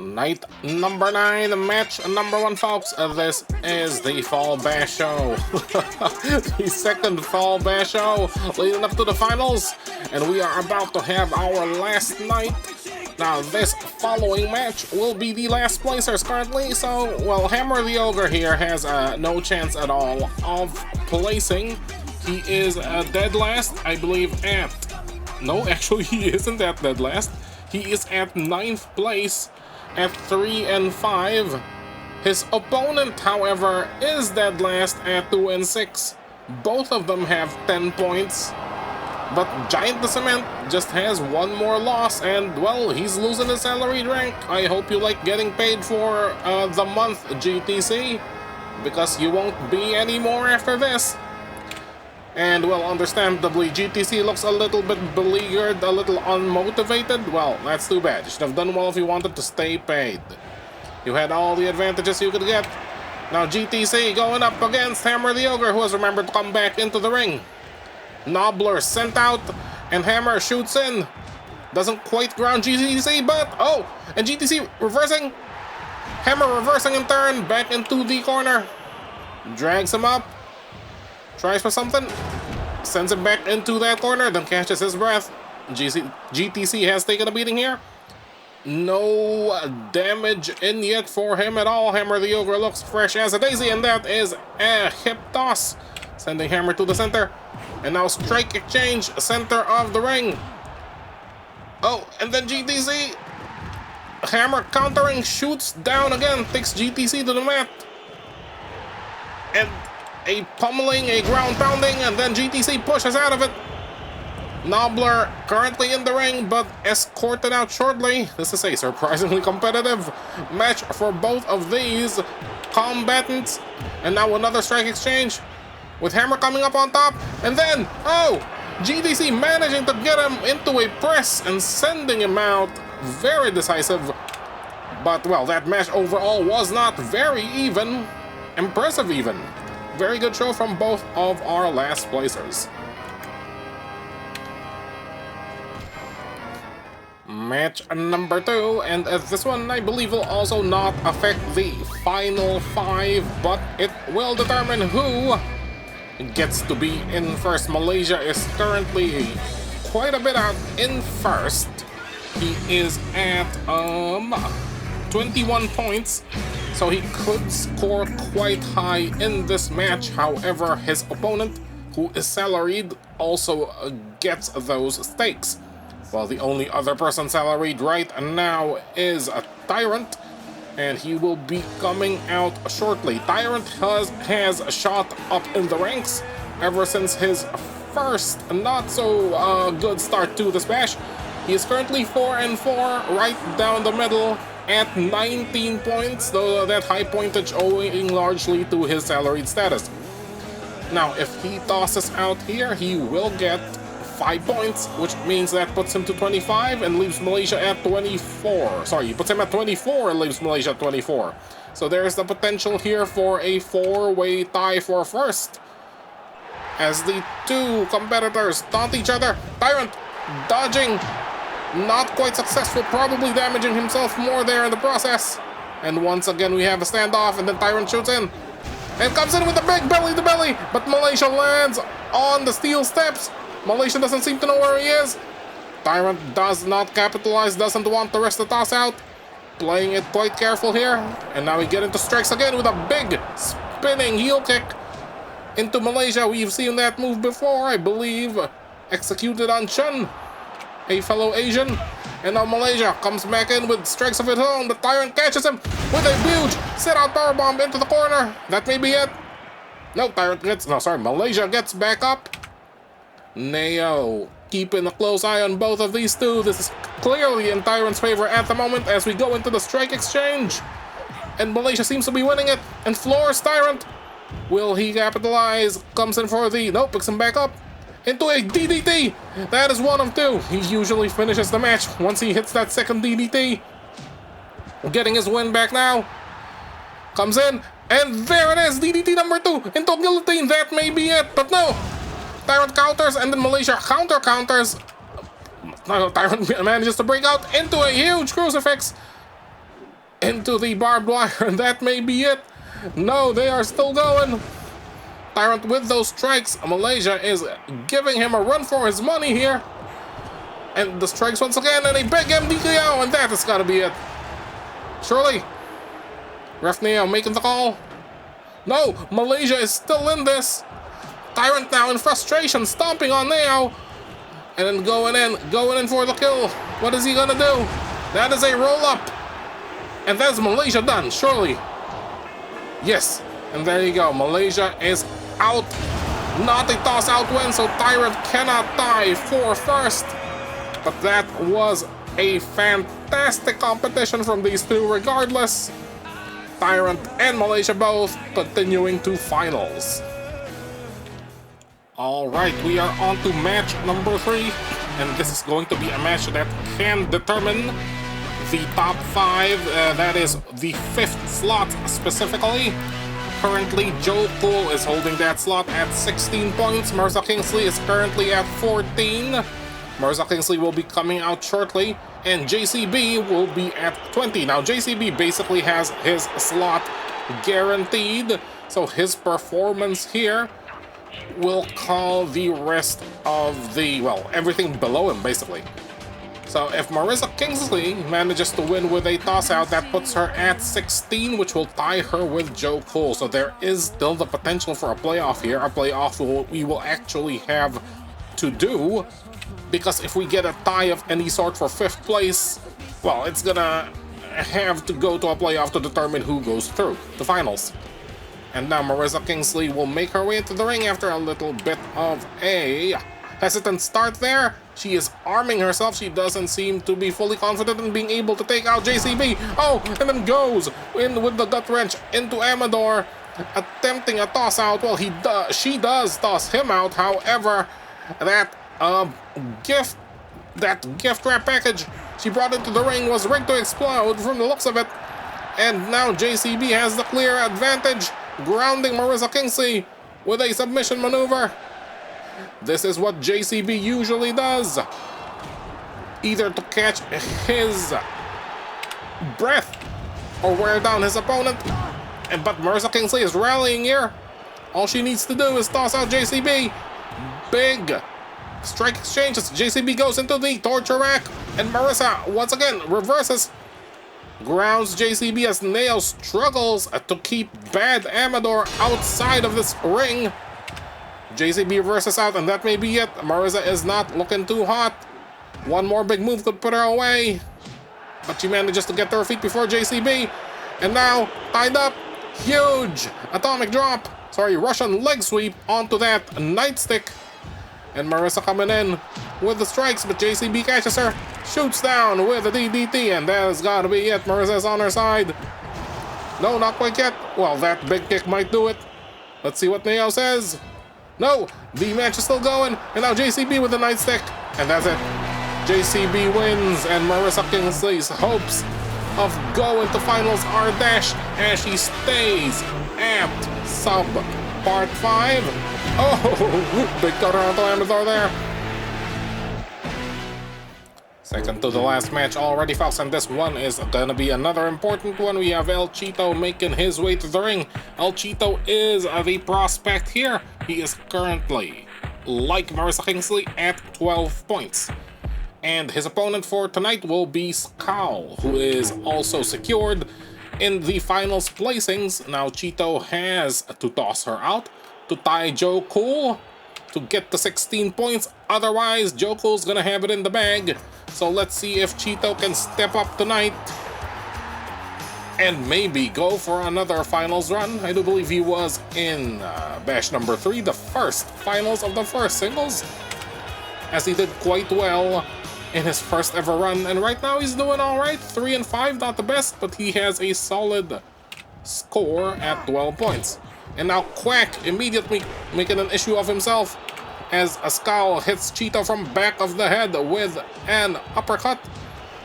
Night number 9, match number 1, folks. This is the Fall Bash Show. The second Fall Bash Show leading up to the finals. And we are about to have our last night. Now, this following match will be the last placers currently. So, well, Hammer the Ogre here has no chance at all of placing. He is dead last, I believe, at... No, actually, he isn't at dead last. He is at 9th place. At 3 and 5. His opponent, however, is dead last at 2 and 6. Both of them have 10 points. But Giant the Cement just has one more loss, and well, he's losing his salaried rank. I hope you like getting paid for the month, GTC, because you won't be anymore after this. And, well, understandably, GTC looks a little bit beleaguered, a little unmotivated. Well, that's too bad. You should have done well if you wanted to stay paid. You had all the advantages you could get. Now, GTC going up against Hammer the Ogre, who has remembered to come back into the ring. Nobbler sent out, and Hammer shoots in. Doesn't quite ground GTC, but... Oh! And GTC reversing. Hammer reversing in turn, back into the corner. Drags him up. Tries for something, sends it back into that corner, then catches his breath. GTC has taken a beating here. No damage in yet for him at all. Hammer the Ogre looks fresh as a daisy, and that is a hip toss, sending Hammer to the center. And now strike exchange, center of the ring. Oh, and then GTC, Hammer countering, shoots down again, takes GTC to the mat. And a pummeling, a ground pounding, and then GTC pushes out of it. Nobbler currently in the ring, but escorted out shortly. This is a surprisingly competitive match for both of these combatants. And now another strike exchange with Hammer coming up on top. And then, oh, GTC managing to get him into a press and sending him out. Very decisive. But, well, that match overall was not very even. Impressive even. Very good show from both of our last placers. Match number 2, and this one I believe will also not affect the final 5, but it will determine who gets to be in first. Malaysia is currently quite a bit out in first. He is at 21 points. So he could score quite high in this match. However, his opponent, who is salaried, also gets those stakes. Well, the only other person salaried right now is a Tyrant, and he will be coming out shortly. Tyrant has shot up in the ranks ever since his first not so good start to this bash. He is currently 4 and 4, right down the middle, at 19 points, though that high pointage owing largely to his salaried status. Now, if he tosses out here, he will get 5 points, which means that puts him to 25 and leaves Malaysia at 24. Sorry, puts him at 24 and leaves Malaysia at 24. So there's the potential here for a 4-way tie for first, as the two competitors taunt each other. Tyrant dodging. Not quite successful, probably damaging himself more there in the process. And once again, we have a standoff, and then Tyrant shoots in. And comes in with a big belly-to-belly, but Malaysia lands on the steel steps. Malaysia doesn't seem to know where he is. Tyrant does not capitalize, doesn't want to rest the toss out. Playing it quite careful here. And now we get into strikes again with a big spinning heel kick into Malaysia. We've seen that move before, I believe. Executed on Chun, a fellow Asian. And now Malaysia comes back in with strikes of its own. The Tyrant catches him with a huge sit-out powerbomb into the corner. That may be it. No, Malaysia gets back up. Neo keeping a close eye on both of these two. This is clearly in Tyrant's favor at the moment as we go into the strike exchange. And Malaysia seems to be winning it and floors Tyrant. Will he capitalize? Comes in for the... Nope, picks him back up into a DDT. That is one of two. He usually finishes the match once he hits that second DDT. Getting his win back now. Comes in, and there it is, DDT number 2 into guillotine. That may be it, but no. Tyrant counters, and then Malaysia counters. Tyrant manages to break out into a huge crucifix. into the barbed wire, and that may be it. No, they are still going. Tyrant with those strikes. Malaysia is giving him a run for his money here. And the strikes once again, and a big MDKO, and that has got to be it. Surely. Ref Neo making the call. No, Malaysia is still in this. Tyrant now in frustration, stomping on Neo. And then going in for the kill. What is he gonna do? That is a roll-up. And that's Malaysia done, surely. Yes, and there you go. Malaysia is out. Not a toss-out win, so Tyrant cannot tie for first. But that was a fantastic competition from these two regardless. Tyrant and Malaysia both continuing to finals. Alright, we are on to match number 3. And this is going to be a match that can determine the top 5. That is the 5th slot specifically. Currently, Joe Cool is holding that slot at 16 points. Marissa Kingsley is currently at 14. Marissa Kingsley will be coming out shortly, and JCB will be at 20. Now, JCB basically has his slot guaranteed, so his performance here will call the rest of the, well, everything below him, basically. So if Marissa Kingsley manages to win with a toss-out, that puts her at 16, which will tie her with Joe Cole. So there is still the potential for a playoff here, a playoff we will actually have to do. Because if we get a tie of any sort for 5th place, well, it's gonna have to go to a playoff to determine who goes through the finals. And now Marissa Kingsley will make her way into the ring after a little bit of a hesitant start there. She is arming herself. She doesn't seem to be fully confident in being able to take out JCB. Oh, and then goes in with the gut wrench into Amador, attempting a toss out. Well, she does toss him out. However, that gift wrap package she brought into the ring was rigged to explode from the looks of it. And now JCB has the clear advantage, grounding Marissa Kingsley with a submission maneuver. This is what JCB usually does, either to catch his breath or wear down his opponent. But Marissa Kingsley is rallying here. All she needs to do is toss out JCB. Big strike exchanges. JCB goes into the torture rack, and Marissa once again reverses, grounds JCB as Neo struggles to keep Bad Amador outside of this ring. JCB reverses out, and that may be it. Marissa is not looking too hot. One more big move could put her away, but she manages to get to her feet before JCB. And now, tied up, huge atomic drop. Sorry, Russian leg sweep onto that nightstick. And Marissa coming in with the strikes, but JCB catches her, shoots down with a DDT, and that has got to be it. Marissa's on her side. No, not quite yet. Well, that big kick might do it. Let's see what Neo says. No, the match is still going, and now JCB with the nightstick, and that's it. JCB wins, and Marissa Kingsley's hopes of going to finals are dashed as she stays at sub part 5. Oh, big cutter onto Amador there. Second to the last match already, folks, and this one is gonna be another important one. We have El Cheeto making his way to the ring. El Cheeto is the prospect here. He is currently, like Marissa Kingsley, at 12 points. And his opponent for tonight will be Skal, who is also secured in the finals placings. Now Cheeto has to toss her out to tie Joe Cool to get the 16 points. Otherwise, Joe Cool's gonna have it in the bag. So let's see if Cheeto can step up tonight and maybe go for another finals run. I do believe he was in Bash number 3, the first finals of the first singles, as he did quite well in his first ever run. And right now he's doing all right, 3 and 5, not the best, but he has a solid score at 12 points. And now Quack immediately making an issue of himself as Skal hits Cheeto from back of the head with an uppercut.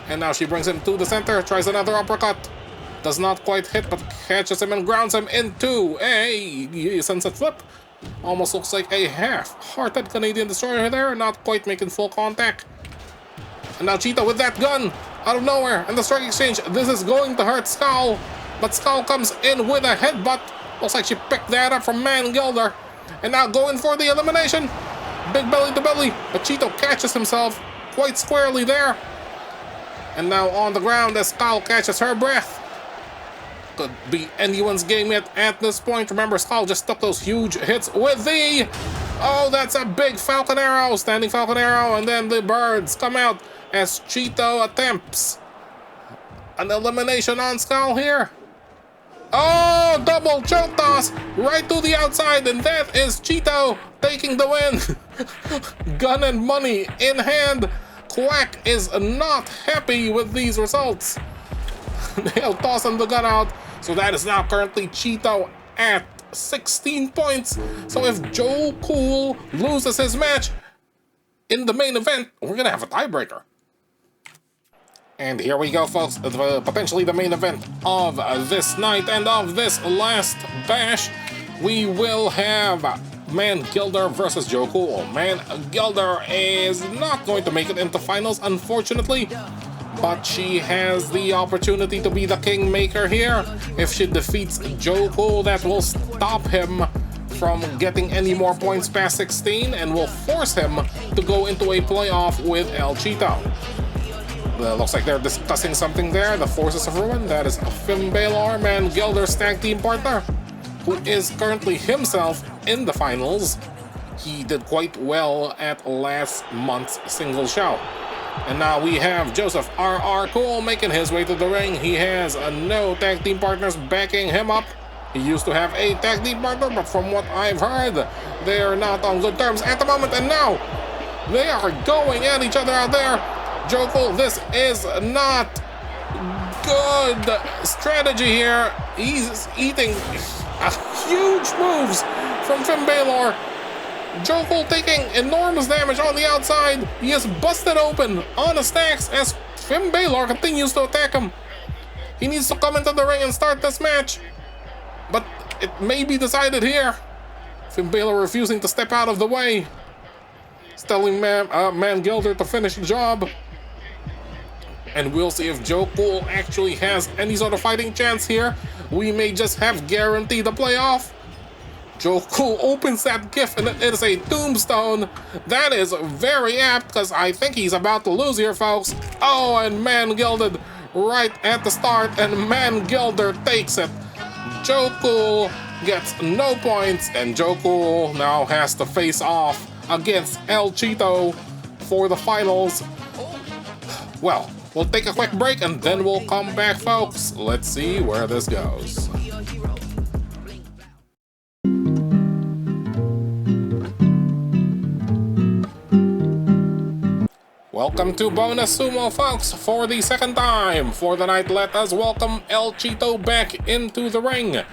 And now she brings him to the center, tries another uppercut. Does not quite hit, but catches him and grounds him into a sunset flip. Almost looks like a half-hearted Canadian Destroyer there, not quite making full contact. And now Cheeto with that gun. out of nowhere, and the strike exchange. This is going to hurt Skull, but Skull comes in with a headbutt. Looks like she picked that up from Man Gilder, and now going for the elimination. Big belly to belly, but Cheeto catches himself quite squarely there. And now on the ground as Skull catches her breath. Could be anyone's game yet at this point. Remember, Skull just took those huge hits with the... Oh, that's a big Falcon Arrow, standing Falcon Arrow, and then the birds come out as Cheeto attempts an elimination on Skull here. Oh, double choke toss right to the outside, and that is Cheeto taking the win. Gun and money in hand. Quack is not happy with these results. They'll toss him the gun out. So that is now currently Cheeto at 16 points. So if Joe Cool loses his match in the main event, we're gonna have a tiebreaker. And here we go, folks, potentially the main event of this night and of this last bash. We will have Man Gilder versus Joe Cool. Man Gilder is not going to make it into finals, unfortunately, but she has the opportunity to be the kingmaker here. If she defeats Joe Cool, that will stop him from getting any more points past 16 and will force him to go into a playoff with El Cheeto. Looks like they're discussing something there. The Forces of Ruin. That is Finn Balor, Man Gilder's tag team partner, who is currently himself in the finals. He did quite well at last month's single show. And now we have Joseph R.R. Cool making his way to the ring. He has no tag team partners backing him up. He used to have a tag team partner, but from what I've heard, they are not on good terms at the moment. And now they are going at each other out there. Joe Cool, this is not good strategy here. He's eating huge moves from Finn Balor. Joe Cool taking enormous damage on the outside. He is busted open on the stacks as Finn Balor continues to attack him. He needs to come into the ring and start this match, but it may be decided here. Finn Balor refusing to step out of the way. He's telling Man Gilder to finish the job. And we'll see if Joe Cool actually has any sort of fighting chance here. We may just have guaranteed a playoff. Joe Cool opens that gift and it is a tombstone. That is very apt because I think he's about to lose here, folks. Oh, and Man Gilder right at the start, and Man Gilder takes it. Joe Cool gets no points, and Joe Cool now has to face off against El Cheeto for the finals. Well, we'll take a quick break and then we'll come back, folks. Let's see where this goes. Welcome to Bonus Sumo, folks. For the second time for the night, let us welcome El Cheeto back into the ring.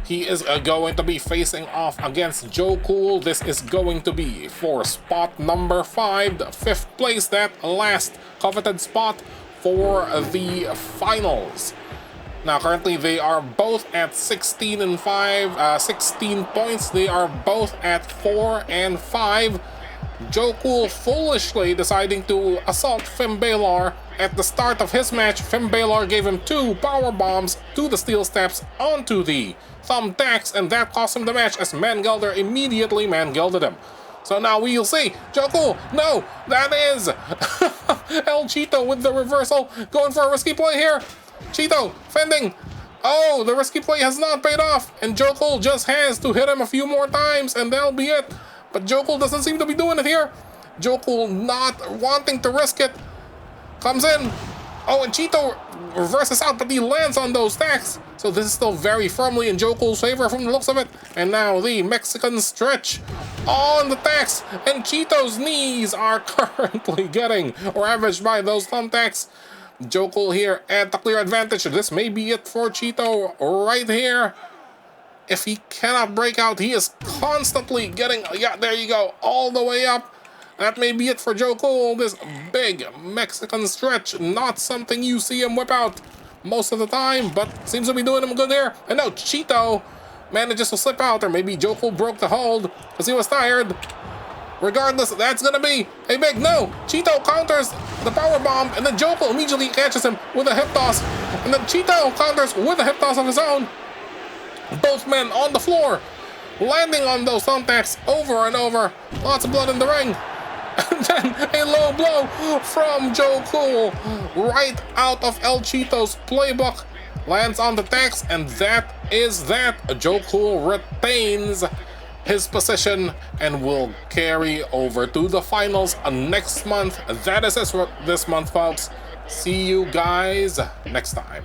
He is going to be facing off against Joe Cool. This is going to be for spot number 5, the 5th place, that last coveted spot for the finals. Now currently they are both at 16 and 5, 16 points. They are both at 4 and 5. Joe Cool foolishly deciding to assault Finn Balor at the start of his match. Finn Balor gave him 2 power bombs to the steel steps onto the thumbtacks, and that cost him the match as Man Gilder immediately Man Gildered him. So now we'll see. Joe Cool, no, that is El Cheeto with the reversal, going for a risky play here. Cheeto fending. Oh, the risky play has not paid off, and Joe Cool just has to hit him a few more times, and that'll be it. But Joe Cool doesn't seem to be doing it here. Joe Cool not wanting to risk it. Comes in. Oh, and Cheeto reverses out, but he lands on those stacks. So this is still very firmly in Joe Cool's favor from the looks of it. And now the Mexican stretch on the tacks. And Cheeto's knees are currently getting ravaged by those thumbtacks. Joe Cool here at the clear advantage. This may be it for Cheeto right here. If he cannot break out, he is constantly getting, yeah, there you go, all the way up. That may be it for Joe Cool. This big Mexican stretch, not something you see him whip out most of the time, but seems to be doing him good there. And now Cheeto manages to slip out, or maybe Joe Cool broke the hold because he was tired. Regardless, that's gonna be a big no. Cheeto counters the power bomb, and then Joe Cool immediately catches him with a hip toss. And then Cheeto counters with a hip toss of his own. Both men on the floor, landing on those thumbtacks over and over. Lots of blood in the ring. And then a low blow from Joe Cool right out of El Cheeto's playbook. Lands on the tacks, and that is that. Joe Cool retains his position and will carry over to the finals next month. That is it for this month, folks. See you guys next time.